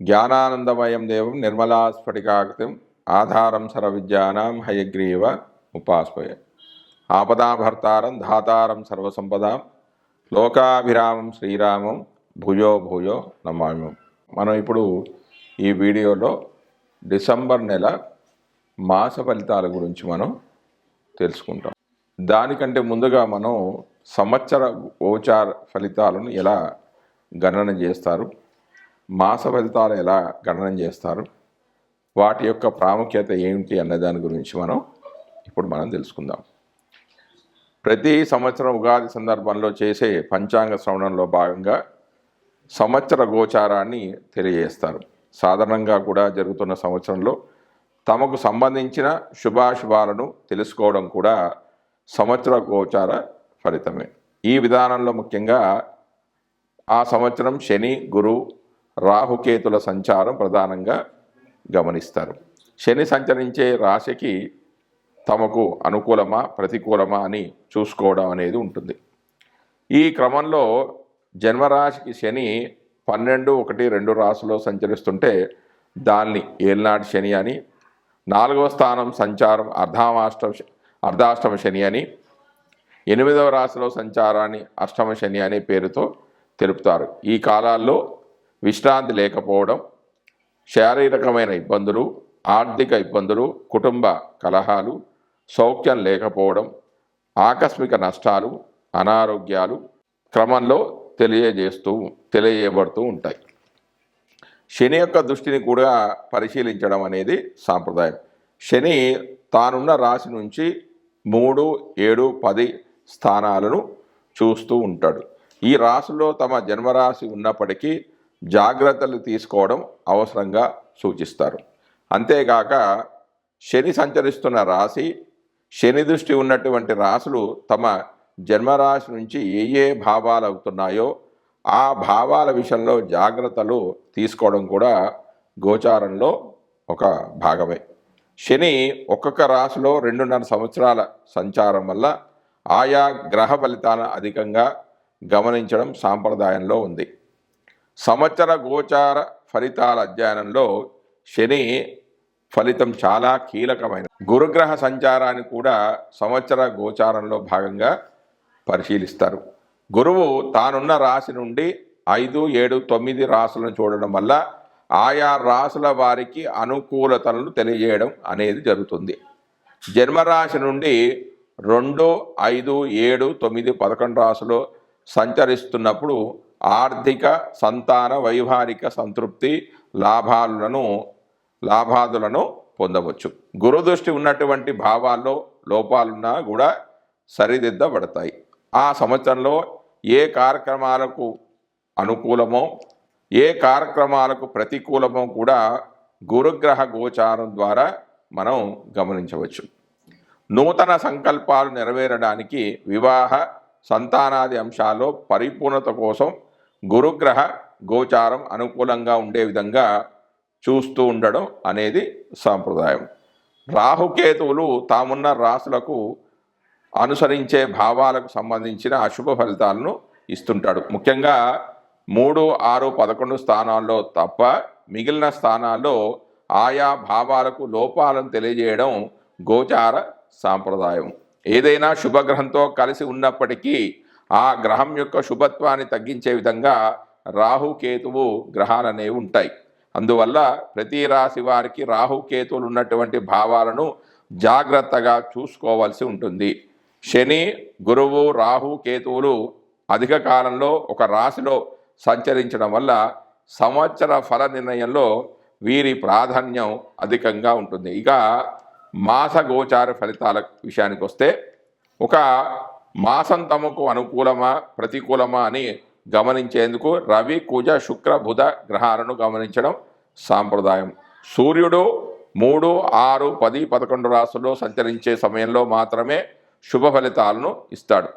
జ్ఞానానందమయం దేవం నిర్మలాస్ఫటికాకృతిం ఆధారం సర్వవిద్యానాం హయగ్రీవ ఉపాస్మయే. ఆపదాభర్తారం ధాతారం సర్వసంపదాం లోకాభిరామం శ్రీరామం భూయో భూయో నమామి. మనం ఇప్పుడు ఈ వీడియోలో డిసెంబర్ నెల మాస ఫలితాల గురించి మనం తెలుసుకుంటాం. దానికంటే ముందుగా మనం సంవత్సర గోచార ఫలితాలను ఎలా గణన చేస్తారు, మాస ఫలితాలు ఎలా గణన చేస్తారు, వాటి యొక్క ప్రాముఖ్యత ఏమిటి అనే దాని గురించి మనం తెలుసుకుందాం. ప్రతి సంవత్సరం ఉగాది సందర్భంలో చేసే పంచాంగ శ్రవణంలో భాగంగా సంవత్సర గోచారాన్ని తెలియజేస్తారు. సాధారణంగా కూడా జరుగుతున్న సంవత్సరంలో తమకు సంబంధించిన శుభాశుభాలను తెలుసుకోవడం కూడా సంవత్సర గోచార ఫలితమే. ఈ విధానంలో ముఖ్యంగా ఆ సంవత్సరం శని, గురు, రాహుకేతుల సంచారం ప్రధానంగా గమనిస్తారు. శని సంచరించే రాశికి తమకు అనుకూలమా ప్రతికూలమా అని చూసుకోవడం అనేది ఉంటుంది. ఈ క్రమంలో జన్మరాశికి శని 12, 1, 2 రాశిలో సంచరిస్తుంటే దాన్ని ఏలినాటి శని అని, 4వ స్థానం సంచారం అర్ధాష్టమ శని అని, 8వ రాశిలో సంచారాన్ని అష్టమ శని అనే పేరుతో తెలుపుతారు. ఈ కాలాల్లో విశ్రాంతి లేకపోవడం, శారీరకమైన ఇబ్బందులు, ఆర్థిక ఇబ్బందులు, కుటుంబ కలహాలు, సౌఖ్యం లేకపోవడం, ఆకస్మిక నష్టాలు, అనారోగ్యాలు క్రమంలో తెలియజేయబడుతూ ఉంటాయి. శని యొక్క దృష్టిని కూడా పరిశీలించడం అనేది సాంప్రదాయం. శని తానున్న రాశి నుంచి 3, 7, 10 స్థానాలను చూస్తూ ఉంటాడు. ఈ రాశిలో తమ జన్మరాశి ఉన్నప్పటికీ జాగ్రత్తలు తీసుకోవడం అవసరంగా సూచిస్తారు. అంతేగాక శని సంచరిస్తున్న రాశి, శని దృష్టి ఉన్నటువంటి రాశులు తమ జన్మరాశి నుంచి ఏ భావాలు అవుతున్నాయో ఆ భావాల విషయంలో జాగ్రత్తలు తీసుకోవడం కూడా గోచారంలో ఒక భాగమే. శని ఒక్కొక్క రాశిలో 2.5 సంవత్సరాల సంచారం వల్ల ఆయా గ్రహ ఫలితాలను అధికంగా గమనించడం సాంప్రదాయంలో ఉంది. సంవత్సర గోచార ఫలితాల అధ్యయనంలో శని ఫలితం చాలా కీలకమైన గురుగ్రహ సంచారాన్ని కూడా సంవత్సర గోచారంలో భాగంగా పరిశీలిస్తారు. గురువు తానున్న రాశి నుండి 5, 7, 9 రాశులను చూడడం వల్ల ఆయా రాశుల వారికి అనుకూలతలను తెలియజేయడం అనేది జరుగుతుంది. జన్మరాశి నుండి 2, 5, 7, 9, 11 రాశులు సంచరిస్తున్నప్పుడు ఆర్థిక, సంతాన, వైవాహిక సంతృప్తి, లాభాదులను పొందవచ్చు. గురుదృష్టి ఉన్నటువంటి భావాల్లో లోపాలున్నా కూడా సరిదిద్దబడతాయి. ఆ సంవత్సరంలో ఏ కార్యక్రమాలకు అనుకూలమో ఏ కార్యక్రమాలకు ప్రతికూలమో కూడా గురుగ్రహ గోచారం ద్వారా మనం గమనించవచ్చు. నూతన సంకల్పాలు నెరవేరడానికి, వివాహ, సంతానాది అంశాల్లో పరిపూర్ణత కోసం గురుగ్రహ గోచారం అనుకూలంగా ఉండే విధంగా చూస్తూ ఉండడం అనేది సాంప్రదాయం. రాహుకేతువులు తామున్న రాశులకు అనుసరించే భావాలకు సంబంధించిన అశుభ ఫలితాలను ఇస్తుంటాడు. ముఖ్యంగా 3, 6, 11 స్థానాల్లో తప్ప మిగిలిన స్థానాల్లో ఆయా భావాలకు లోపాలను తెలియజేయడం గోచార సాంప్రదాయం. ఏదైనా శుభగ్రహంతో కలిసి ఉన్నప్పటికీ ఆ గ్రహం యొక్క శుభత్వాన్ని తగ్గించే విధంగా రాహుకేతువు గ్రహాలనేవి ఉంటాయి. అందువల్ల ప్రతి రాశి వారికి రాహుకేతువులు ఉన్నటువంటి భావాలను జాగ్రత్తగా చూసుకోవాల్సి ఉంటుంది. శని, గురువు, రాహు, కేతువులు అధిక కాలంలో ఒక రాశిలో సంచరించడం వల్ల సంవత్సర ఫల నిర్ణయంలో వీరి ప్రాధాన్యం అధికంగా ఉంటుంది. ఇక మాస గోచార ఫలితాల విషయానికి వస్తే, ఒక మాసం తమకు అనుకూలమా ప్రతికూలమా అని గమనించేందుకు రవి, కుజ, శుక్ర, బుధ గ్రహాలను గమనించడం సాంప్రదాయం. సూర్యుడు 3, 6, 10, 11 రాశుల్లో సంచరించే సమయంలో మాత్రమే శుభ ఫలితాలను ఇస్తాడు.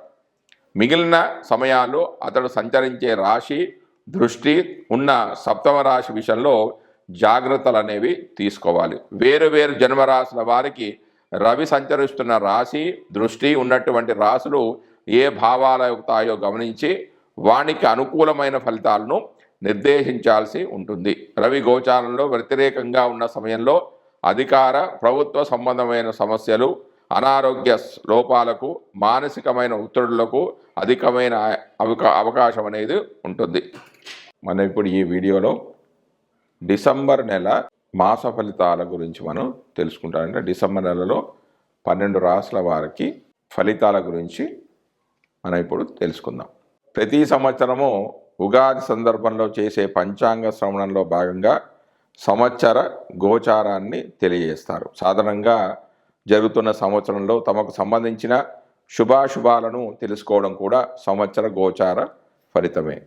మిగిలిన సమయాల్లో అతడు సంచరించే రాశి, దృష్టి ఉన్న సప్తమ రాశి విషయంలో జాగ్రత్తలు అనేవి తీసుకోవాలి. వేరు జన్మరాశుల వారికి రవి సంచరిస్తున్న రాశి, దృష్టి ఉన్నటువంటి రాశులు ఏ భావాలు అవుతాయో గమనించి వానికి అనుకూలమైన ఫలితాలను నిర్దేశించాల్సి ఉంటుంది. రవి గోచారంలో వ్యతిరేకంగా ఉన్న సమయంలో అధికార ప్రభుత్వ సంబంధమైన సమస్యలు, అనారోగ్య లోపాలకు, మానసికమైన ఒత్తిడులకు అధికమైన అవకాశం అనేది ఉంటుంది. మనం ఇప్పుడు ఈ వీడియోలో డిసెంబర్ నెల మాస ఫలితాల గురించి మనం తెలుసుకుంటాం. అంటే డిసెంబర్ నెలలో 12 రాశుల వారికి ఫలితాల గురించి మనం ఇప్పుడు తెలుసుకుందాం. ప్రతి సంవత్సరము ఉగాది సందర్భంలో చేసే పంచాంగ శ్రవణంలో భాగంగా సంవత్సర గోచారాన్ని తెలియజేస్తారు. సాధారణంగా జరుగుతున్న సంవత్సరంలో తమకు సంబంధించిన శుభాశుభాలను తెలుసుకోవడం కూడా సంవత్సర గోచార ఫలితమే.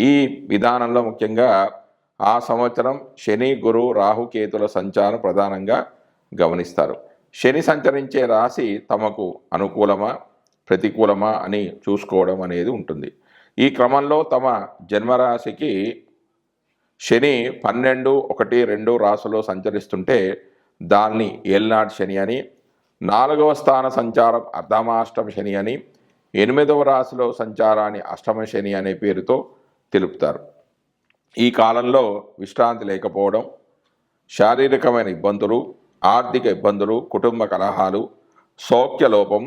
ఈ విధానంలో ముఖ్యంగా ఆ సంవత్సరం శని, గురు, రాహుకేతుల సంచారం ప్రధానంగా గమనిస్తారు. శని సంచరించే రాశి తమకు అనుకూలమా ప్రతికూలమా అని చూసుకోవడం అనేది ఉంటుంది. ఈ క్రమంలో తమ జన్మరాశికి శని 12, 1, 2 రాశిలో సంచరిస్తుంటే దాన్ని ఏల్నాడు శని అని, 4వ స్థాన సంచారం అర్ధమాష్టమ శని అని, 8వ రాశిలో సంచారాన్ని అష్టమ శని అనే పేరుతో తెలుపుతారు. ఈ కాలంలో విశ్రాంతి లేకపోవడం, శారీరకమైన ఇబ్బందులు, ఆర్థిక ఇబ్బందులు, కుటుంబ కలహాలు, సౌఖ్యలోపం,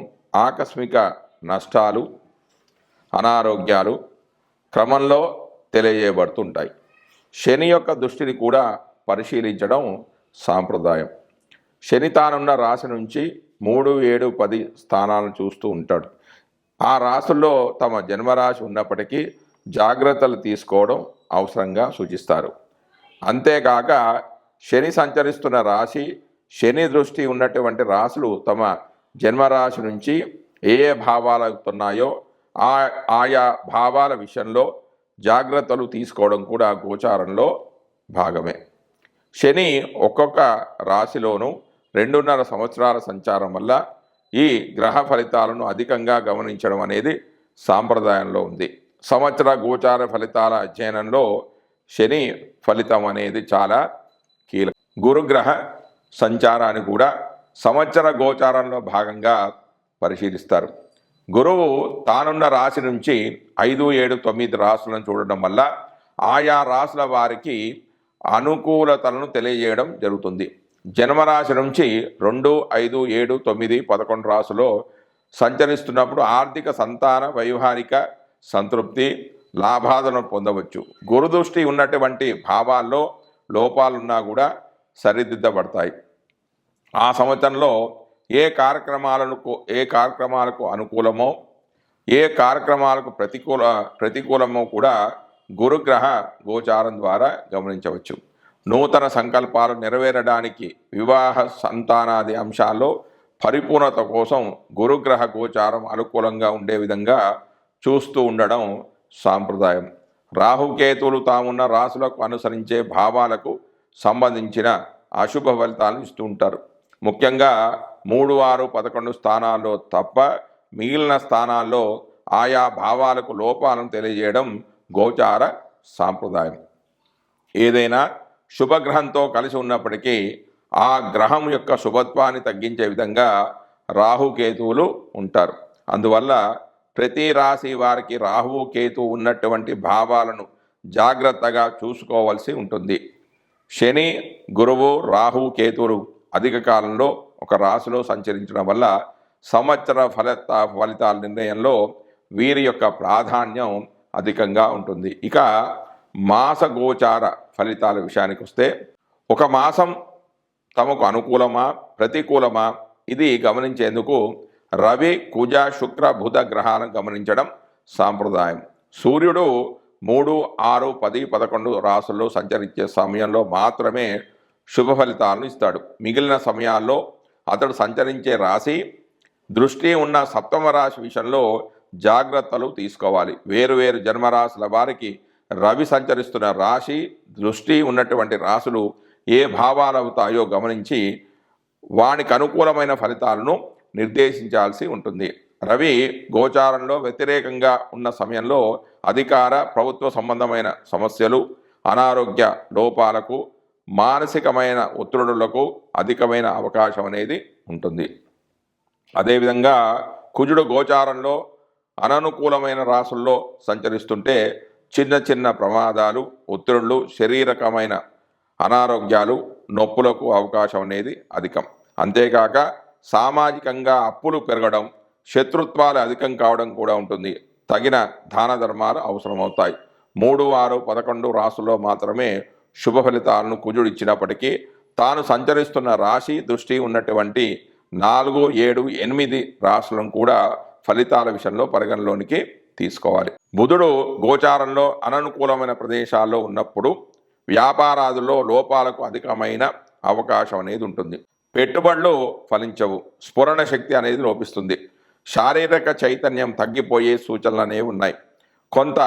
ఆకస్మిక నష్టాలు, అనారోగ్యాలు క్రమంలో తెలియజేయబడుతుంటాయి. శని యొక్క దృష్టిని కూడా పరిశీలించడం సాంప్రదాయం. శని తానున్న రాశి నుంచి 3, 7, 10 స్థానాలను చూస్తూ ఉంటాడు. ఆ రాశుల్లో తమ జన్మరాశి ఉన్నప్పటికీ జాగ్రత్తలు తీసుకోవడం అవసరంగా సూచిస్తారు. అంతేకాక శని సంచరిస్తున్న రాశి, శని దృష్టి ఉన్నటువంటి రాశులు తమ జన్మరాశి నుంచి ఏ భావాలు అవుతున్నాయో ఆయా భావాల విషయంలో జాగ్రత్తలు తీసుకోవడం కూడా గోచారంలో భాగమే. శని ఒక్కొక్క రాశిలోనూ 2.5 సంవత్సరాల సంచారం వల్ల ఈ గ్రహ ఫలితాలను అధికంగా గమనించడం అనేది సాంప్రదాయంలో ఉంది. సంవత్సర గోచార ఫలితాల అధ్యయనంలో శని ఫలితం అనేది చాలా కీలకం. గురుగ్రహ సంచారాన్ని కూడా సంవత్సర గోచారంలో భాగంగా పరిశీలిస్తారు. గురువు తానున్న రాశి నుంచి 5, 7, 9 రాశులను చూడడం వల్ల ఆయా రాశుల వారికి అనుకూలతలను తెలియజేయడం జరుగుతుంది. జన్మరాశి నుంచి 2, 5, 7, 9, 11 రాశులో సంచరిస్తున్నప్పుడు ఆర్థిక, సంతాన, వైవాహిక సంతృప్తి, లాభాలను పొందవచ్చు. గురుదృష్టి ఉన్నటువంటి భావాల్లో లోపాలున్నా కూడా సరిదిద్దబడతాయి. ఆ సంవత్సరంలో ఏ కార్యక్రమాలకు అనుకూలమో, ఏ కార్యక్రమాలకు ప్రతికూలమో కూడా గురుగ్రహ గోచారం ద్వారా గమనించవచ్చు. నూతన సంకల్పాలు నెరవేరడానికి, వివాహ, సంతానాది అంశాల్లో పరిపూర్ణత కోసం గురుగ్రహ గోచారం అనుకూలంగా ఉండే విధంగా చూస్తూ ఉండడం సాంప్రదాయం. రాహుకేతువులు తామున్న రాశులకు అనుసరించే భావాలకు సంబంధించిన అశుభ ఫలితాలను ఇస్తూ ఉంటారు. ముఖ్యంగా 3, 6, 11 స్థానాల్లో తప్ప మిగిలిన స్థానాల్లో ఆయా భావాలకు లోపాలను తెలియజేయడం గోచార సాంప్రదాయం. ఏదైనా శుభగ్రహంతో కలిసి ఉన్నప్పటికీ ఆ గ్రహం యొక్క శుభత్వాన్ని తగ్గించే విధంగా రాహుకేతువులు ఉంటారు. అందువల్ల ప్రతి రాశి వారికి రాహువు, కేతువు ఉన్నటువంటి భావాలను జాగ్రత్తగా చూసుకోవాల్సి ఉంటుంది. శని, గురువు, రాహు, కేతువులు అధిక కాలంలో ఒక రాశిలో సంచరించడం వల్ల సంవత్సర ఫలితాల నిర్ణయంలో వీరి యొక్క ప్రాధాన్యం అధికంగా ఉంటుంది. ఇక మాస గోచార ఫలితాల విషయానికి వస్తే, ఒక మాసం తమకు అనుకూలమా ప్రతికూలమా ఇది గమనించేందుకు రవి, కుజ, శుక్ర, బుధ గ్రహాలను గమనించడం సాంప్రదాయం. సూర్యుడు 3, 6, 10, 11 రాశుల్లో సంచరించే సమయంలో మాత్రమే శుభ ఫలితాలను ఇస్తాడు. మిగిలిన సమయాల్లో అతడు సంచరించే రాశి దృష్టి ఉన్న సప్తమ రాశి విషయంలో జాగ్రత్తలు తీసుకోవాలి. వేరువేరు జన్మరాశుల వారికి రవి సంచరిస్తున్న రాశి దృష్టి ఉన్నటువంటి రాశులు ఏ భావాలు అవుతాయో గమనించి వానికి అనుకూలమైన ఫలితాలను నిర్దేశించాల్సి ఉంటుంది. రవి గోచారంలో వ్యతిరేకంగా ఉన్న సమయంలో అధికార, ప్రభుత్వ సంబంధమైన సమస్యలు, అనారోగ్య లోపాలకు, మానసికమైన ఒత్తిడులకు అధికమైన అవకాశం అనేది ఉంటుంది. అదేవిధంగా కుజుడు గోచారంలో అననుకూలమైన రాశుల్లో సంచరిస్తుంటే చిన్న చిన్న ప్రమాదాలు, ఒత్తిడులు, శారీరకమైన అనారోగ్యాలు, నొప్పులకు అవకాశం అనేది అధికం. అంతేకాక సామాజికంగా అప్పులు పెరగడం, శత్రుత్వాలు అధికం కావడం కూడా ఉంటుంది. తగిన దాన ధర్మాలు అవసరమవుతాయి. 3, 6, 11 రాసుల్లో మాత్రమే శుభ ఫలితాలను కుజుడు ఇచ్చినప్పటికీ తాను సంచరిస్తున్న రాశి దృష్టి ఉన్నటువంటి 4, 7, 8 రాశులను కూడా ఫలితాల విషయంలో పరిగణలోనికి తీసుకోవాలి. బుధుడు గోచారంలో అననుకూలమైన ప్రదేశాల్లో ఉన్నప్పుడు వ్యాపారాదుల్లో లోపాలకు అధికమైన అవకాశం అనేది ఉంటుంది. పెట్టుబడులు ఫలించవు, స్ఫురణ శక్తి అనేది లోపిస్తుంది, శారీరక చైతన్యం తగ్గిపోయే సూచనలు అనేవి ఉన్నాయి. కొంత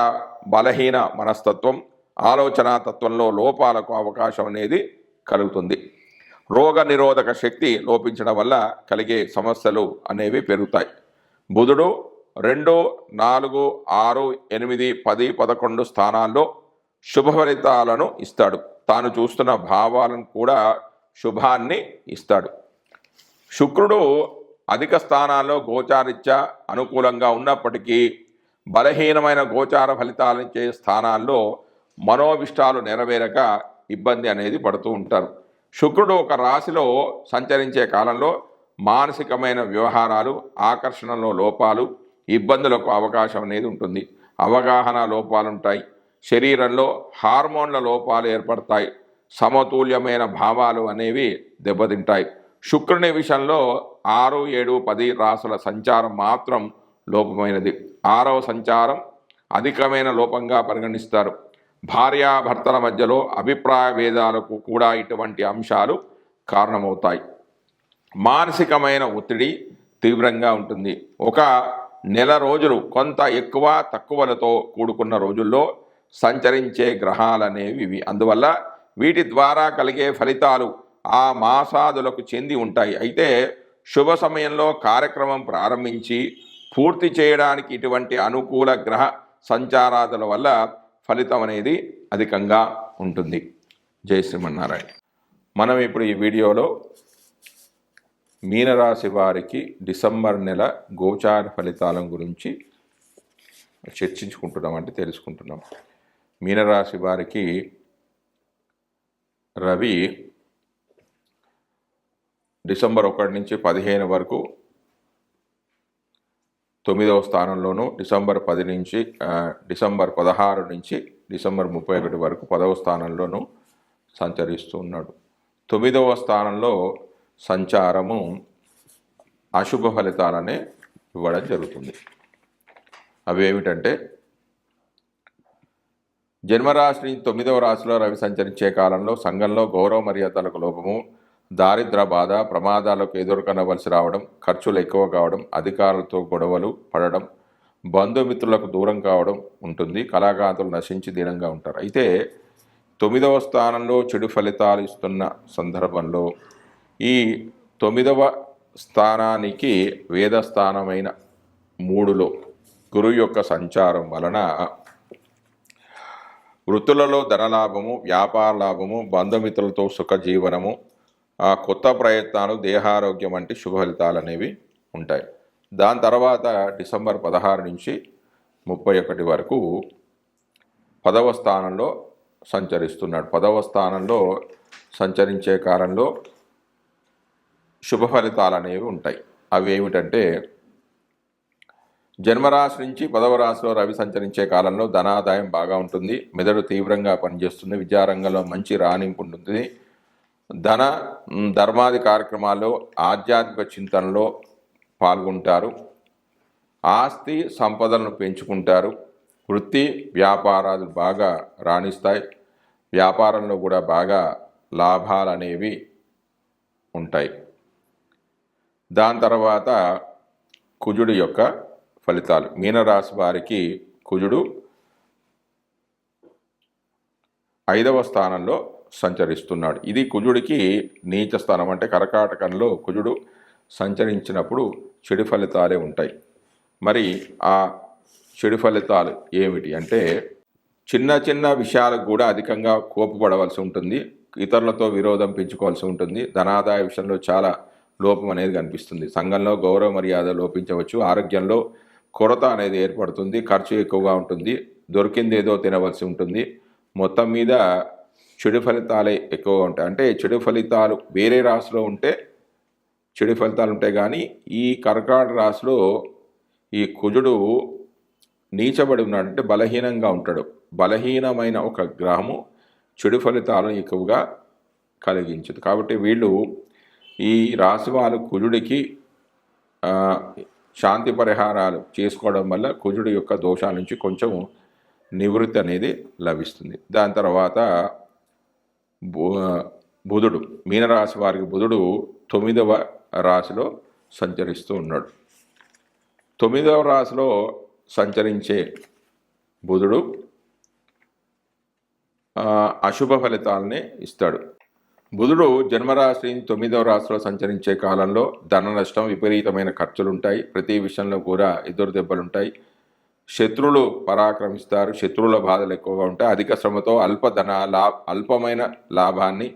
బలహీన మనస్తత్వం, ఆలోచన తత్వంలో లోపాలకు అవకాశం అనేది కలుగుతుంది. రోగ నిరోధక శక్తి లోపించడం వల్ల కలిగే సమస్యలు అనేవి పెరుగుతాయి. బుధుడు 2, 4, 6, 8, 10, 11 స్థానాల్లో శుభ ఫలితాలను ఇస్తాడు. తాను చూస్తున్న భావాలను కూడా శుభాన్ని ఇస్తాడు. శుక్రుడు అధిక స్థానాల్లో గోచారిత్యా అనుకూలంగా ఉన్నప్పటికీ బలహీనమైన గోచార ఫలితాలనిచ్చే స్థానాల్లో మనోభిష్టాలు నెరవేరక ఇబ్బంది అనేది పడుతూ ఉంటారు. శుక్రుడు ఒక రాశిలో సంచరించే కాలంలో మానసికమైన వ్యవహారాలు, ఆకర్షణలో లోపాలు, ఇబ్బందులకు అవకాశం అనేది ఉంటుంది. అవగాహన లోపాలు ఉంటాయి. శరీరంలో హార్మోన్ల లోపాలు ఏర్పడతాయి. సమతుల్యమైన భావాలు అనేవి దెబ్బతింటాయి. శుక్రుని విషయంలో 6, 7, 10 రాసుల సంచారం మాత్రం లోపమైనది. 6వ సంచారం అధికమైన లోపంగా పరిగణిస్తారు. భార్యాభర్తల మధ్యలో అభిప్రాయ భేదాలకు కూడా ఇటువంటి అంశాలు కారణమవుతాయి. మానసికమైన ఒత్తిడి తీవ్రంగా ఉంటుంది. ఒక నెల రోజులు కొంత ఎక్కువ తక్కువలతో కూడుకున్న రోజుల్లో సంచరించే గ్రహాలనేవి ఇవి. అందువల్ల వీటి ద్వారా కలిగే ఫలితాలు ఆ మాసాదులకు చెంది ఉంటాయి. అయితే శుభ సమయంలో కార్యక్రమం ప్రారంభించి పూర్తి చేయడానికి ఇటువంటి అనుకూల గ్రహ సంచారాదుల వల్ల ఫలితం అనేది అధికంగా ఉంటుంది. జై శ్రీమన్నారాయణ. మనం ఇప్పుడు ఈ వీడియోలో మీనరాశి వారికి డిసెంబర్ నెల గోచార ఫలితాల గురించి చర్చించుకుంటున్నాం, అంటే తెలుసుకుంటున్నాం. మీనరాశి వారికి రవి డిసెంబర్ 1 నుంచి 15 వరకు 9వ స్థానంలోను, డిసెంబర్ 16 నుంచి డిసెంబర్ 31 వరకు 10వ స్థానంలోనూ సంచరిస్తూ ఉన్నాడు. 9వ స్థానంలో సంచారము అశుభ ఫలితాలనే ఇవ్వడం జరుగుతుంది. అవి ఏమిటంటే, జన్మరాశి నుంచి 9వ రాశిలో రవి సంచరించే కాలంలో సంఘంలో గౌరవ మర్యాదలకు లోపము, దారిద్ర బాధ, ప్రమాదాలకు ఎదుర్కొనవలసి రావడం, ఖర్చులు ఎక్కువ కావడం, అధికారులతో గొడవలు పడడం, బంధుమిత్రులకు దూరం కావడం ఉంటుంది. కళాకారులు నశించి దీనంగా ఉంటారు. అయితే 9వ స్థానంలో చెడు ఫలితాలు ఇస్తున్న సందర్భంలో ఈ 9వ స్థానానికి వేదస్థానమైన 3లో గురువు యొక్క సంచారం వలన వృత్తులలో ధనలాభము, వ్యాపార లాభము, బంధుమిత్రులతో సుఖజీవనము, కొత్త ప్రయత్నాలు, దేహారోగ్యం వంటి శుభ ఫలితాలు అనేవి ఉంటాయి. దాని తర్వాత డిసెంబర్ 16 నుంచి 31 వరకు 10వ స్థానంలో సంచరిస్తున్నాడు. 10వ స్థానంలో సంచరించే కాలంలో శుభ ఫలితాలు అనేవి ఉంటాయి. అవి ఏమిటంటే, జన్మరాశి నుంచి 10వ రాశిలో రవి సంచరించే కాలంలో ధనాదాయం బాగా ఉంటుంది. మెదడు తీవ్రంగా పనిచేస్తుంది. విద్యారంగంలో మంచి రాణింపు ఉంటుంది. ధర్మాది కార్యక్రమాల్లో, ఆధ్యాత్మిక చింతనలో పాల్గొంటారు. ఆస్తి సంపదలను పెంచుకుంటారు. వృత్తి వ్యాపారాలు బాగా రాణిస్తాయి. వ్యాపారంలో కూడా బాగా లాభాలు అనేవి ఉంటాయి. దాని తర్వాత కుజుడు యొక్క ఫలితాలు. మీనరాశి వారికి కుజుడు 5వ స్థానంలో సంచరిస్తున్నాడు. ఇది కుజుడికి నీచ స్థానం. అంటే కర్కాటకంలో కుజుడు సంచరించినప్పుడు చెడు ఫలితాలే ఉంటాయి. మరి ఆ చెడు ఫలితాలు ఏమిటి అంటే, చిన్న చిన్న విషయాలకు కూడా అధికంగా కోపపడవలసి ఉంటుంది. ఇతరులతో విరోధం పెంచుకోవాల్సి ఉంటుంది. ధనాదాయ విషయంలో చాలా లోపం అనేది కనిపిస్తుంది. సంఘంలో గౌరవ మర్యాద లోపించవచ్చు. ఆరోగ్యంలో కొరత అనేది ఏర్పడుతుంది. ఖర్చు ఎక్కువగా ఉంటుంది. దొరికింది ఏదో తినవలసి ఉంటుంది. మొత్తం మీద చెడు ఫలితాలే ఎక్కువగా ఉంటాయి. అంటే చెడు ఫలితాలు వేరే రాశిలో ఉంటే చెడు ఫలితాలు ఉంటాయి, కానీ ఈ కర్కాటక రాశిలో ఈ కుజుడు నీచబడి ఉన్నాడు, అంటే బలహీనంగా ఉంటాడు. బలహీనమైన ఒక గ్రహము చెడు ఫలితాలను ఎక్కువగా కలిగించదు. కాబట్టి వీళ్ళు ఈ రాశి వారు కుజుడికి శాంతి పరిహారాలు చేసుకోవడం వల్ల కుజుడి యొక్క దోషాల నుంచి కొంచెం నివృత్తి అనేది లభిస్తుంది. దాని తర్వాత బుధుడు, మీనరాశి వారికి బుధుడు 9వ రాశిలో సంచరిస్తూ ఉన్నాడు. 9వ రాశిలో సంచరించే బుధుడు అశుభ ఫలితాలనే ఇస్తాడు. బుధుడు జన్మరాశి 9వ రాశిలో సంచరించే కాలంలో ధన నష్టం, విపరీతమైన ఖర్చులు ఉంటాయి. ప్రతి విషయంలో కూడా ఎదురు దెబ్బలుంటాయి. శత్రువులు పరాక్రమిస్తారు. శత్రువుల బాధలు ఎక్కువగా ఉంటాయి. అధిక శ్రమతో అల్పమైన లాభాన్ని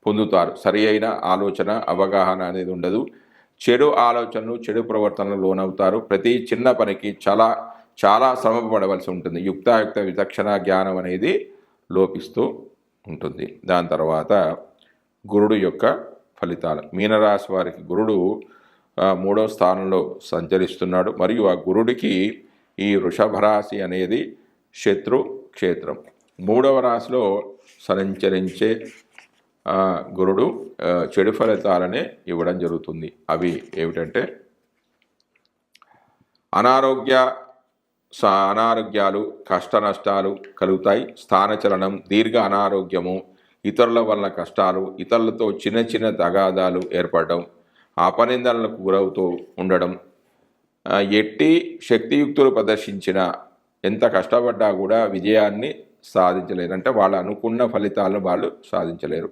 పొందుతారు. సరి అయిన ఆలోచన, అవగాహన అనేది ఉండదు. చెడు ఆలోచనలు, చెడు ప్రవర్తనలు లోనవుతారు. ప్రతి చిన్న పనికి చాలా శ్రమ పడవలసి ఉంటుంది. యుక్తాయుక్త విచక్షణ జ్ఞానం అనేది లోపిస్తూ ఉంటుంది. దాని తర్వాత గురుడు యొక్క ఫలితాలు. మీనరాశి వారికి గురుడు 3వ స్థానంలో సంచరిస్తున్నాడు. మరియు ఆ గురుడికి ఈ వృషభ రాశి అనేది శత్రు క్షేత్రం. 3వ రాశిలో సంచరించే గురుడు చెడు ఫలితాలనే ఇవ్వడం జరుగుతుంది. అవి ఏమిటంటే అనారోగ్యాలు, కష్ట నష్టాలు కలుగుతాయి. స్థానచలనం, దీర్ఘ అనారోగ్యము, ఇతరుల వలన కష్టాలు, ఇతరులతో చిన్న తగాదాలు ఏర్పడడం, అపనిందనలకు గురవుతూ ఉండడం, ఎట్టి శక్తియుక్తులు ప్రదర్శించిన ఎంత కష్టపడ్డా కూడా విజయాన్ని సాధించలేరు. అంటే వాళ్ళు అనుకున్న ఫలితాలను వాళ్ళు సాధించలేరు.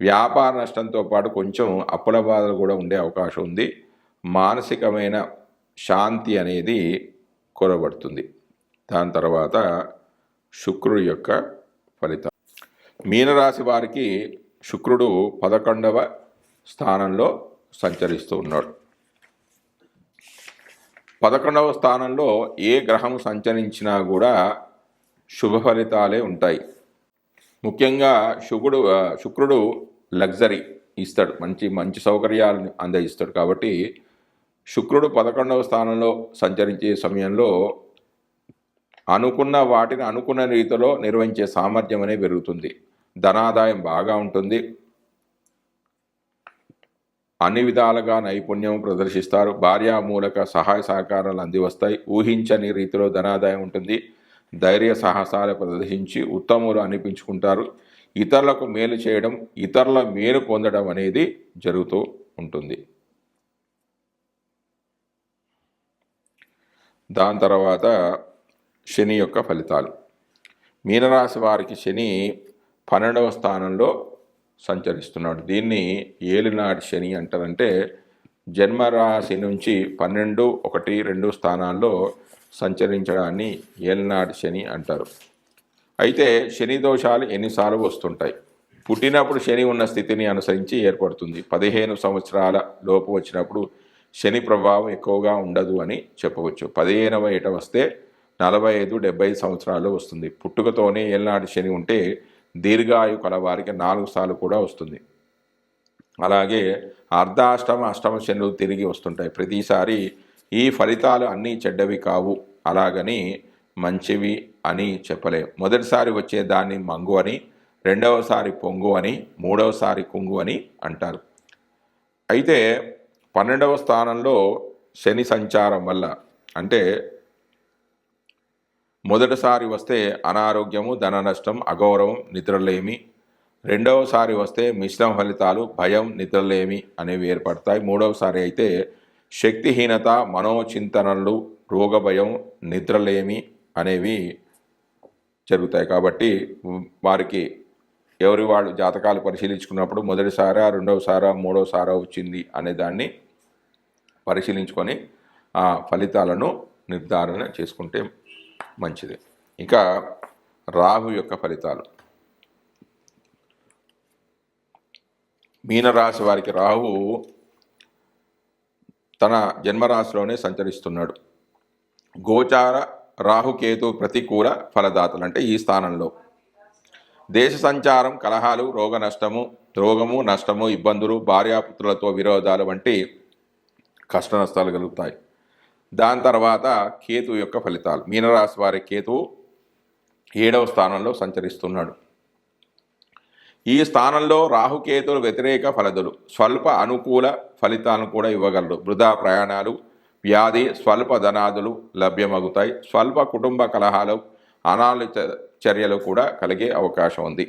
వ్యాపార నష్టంతో పాటు కొంచెం అప్పుల బాధలు కూడా ఉండే అవకాశం ఉంది. మానసికమైన శాంతి అనేది కొరబడుతుంది. దాని తర్వాత శుక్రుడి యొక్క ఫలితం. మీనరాశి వారికి శుక్రుడు 11వ స్థానంలో సంచరిస్తూ ఉన్నాడు. 11వ స్థానంలో ఏ గ్రహం సంచరించినా కూడా శుభ ఫలితాలే ఉంటాయి. ముఖ్యంగా శుక్రుడు లగ్జరీ ఇస్తాడు, మంచి సౌకర్యాలను అందజేస్తాడు. కాబట్టి శుక్రుడు 11వ స్థానంలో సంచరించే సమయంలో అనుకున్న వాటిని అనుకున్న రీతిలో నిర్వహించే సామర్థ్యం అనేది పెరుగుతుంది. ధనాదాయం బాగా ఉంటుంది. అన్ని విధాలుగా నైపుణ్యం ప్రదర్శిస్తారు. భార్యామూలక సహాయ సహకారాలు అందివస్తాయి. ఊహించని రీతిలో ధనాదాయం ఉంటుంది. ధైర్య సాహసాలు ప్రదర్శించి ఉత్తములు అనిపించుకుంటారు. ఇతరులకు మేలు చేయడం, ఇతరుల మేలు పొందడం అనేది జరుగుతూ ఉంటుంది. దాని తర్వాత శని యొక్క ఫలితాలు. మీనరాశి వారికి శని 12వ స్థానంలో సంచరిస్తున్నాడు. దీన్ని ఏలినాటి శని అంటారంటే జన్మరాశి నుంచి 12, 1, 2 స్థానాల్లో సంచరించడాన్ని ఏలినాటి శని అంటారు. అయితే శని దోషాలు ఎన్నిసార్లు వస్తుంటాయి. పుట్టినప్పుడు శని ఉన్న స్థితిని అనుసరించి ఏర్పడుతుంది. 15 సంవత్సరాల లోపు వచ్చినప్పుడు శని ప్రభావం ఎక్కువగా ఉండదు అని చెప్పవచ్చు. 15వ ఏట వస్తే 45, 70 సంవత్సరాల్లో వస్తుంది. పుట్టుకతోనే ఏలినాటి శని ఉంటే దీర్ఘాయు కలవారికి 4 సార్లు కూడా వస్తుంది. అలాగే అష్టమ శనులు తిరిగి వస్తుంటాయి. ప్రతిసారి ఈ ఫలితాలు అన్నీ చెడ్డవి కావు, అలాగని మంచివి అని చెప్పలేము. మొదటిసారి వచ్చే దాన్ని మంగు అని, రెండవసారి పొంగు అని, మూడవసారి కుంగు అని అంటారు. అయితే 12వ స్థానంలో శని సంచారం వల్ల, అంటే మొదటిసారి వస్తే అనారోగ్యము, ధన నష్టం, అగౌరవం, నిద్రలేమి. రెండవసారి వస్తే మిశ్రమ ఫలితాలు, భయం, నిద్రలేమి అనేవి ఏర్పడతాయి. మూడవసారి అయితే శక్తిహీనత, మనోచింతనలు, రోగభయం, నిద్రలేమి అనేవి జరుగుతాయి. కాబట్టి వారికి ఎవరి వాళ్ళు జాతకాలు పరిశీలించుకున్నప్పుడు మొదటిసారా, రెండవసారా, మూడవసారా వచ్చింది అనే దాన్ని పరిశీలించుకొని ఆ ఫలితాలను నిర్ధారణ చేసుకుంటే మంచిది. ఇక రాహు యొక్క ఫలితాలు. మీనరాశి వారికి రాహు తన జన్మరాశిలోనే సంచరిస్తున్నాడు. గోచార రాహుకేతు ప్రతికూల ఫలదాతలు అంటే ఈ స్థానంలో. దేశ సంచారం, కలహాలు, రోగము నష్టము, ఇబ్బందులు, భార్యాపుత్రులతో విరోధాలు వంటి కష్ట నష్టాలు కలుగుతాయి. దాని తర్వాత కేతు యొక్క ఫలితాలు. మీనరాశి వారి కేతువు 7వ స్థానంలో సంచరిస్తున్నాడు. ఈ స్థానంలో రాహుకేతులు వ్యతిరేక ఫలదులు, స్వల్ప అనుకూల ఫలితాలను కూడా ఇవ్వగలరు. వృధా ప్రయాణాలు, వ్యాధి, స్వల్ప ధనాదులు లభ్యమగుతాయి. స్వల్ప కుటుంబ కలహాలు, అనాలోచిత చర్యలు కూడా కలిగే అవకాశం ఉంది.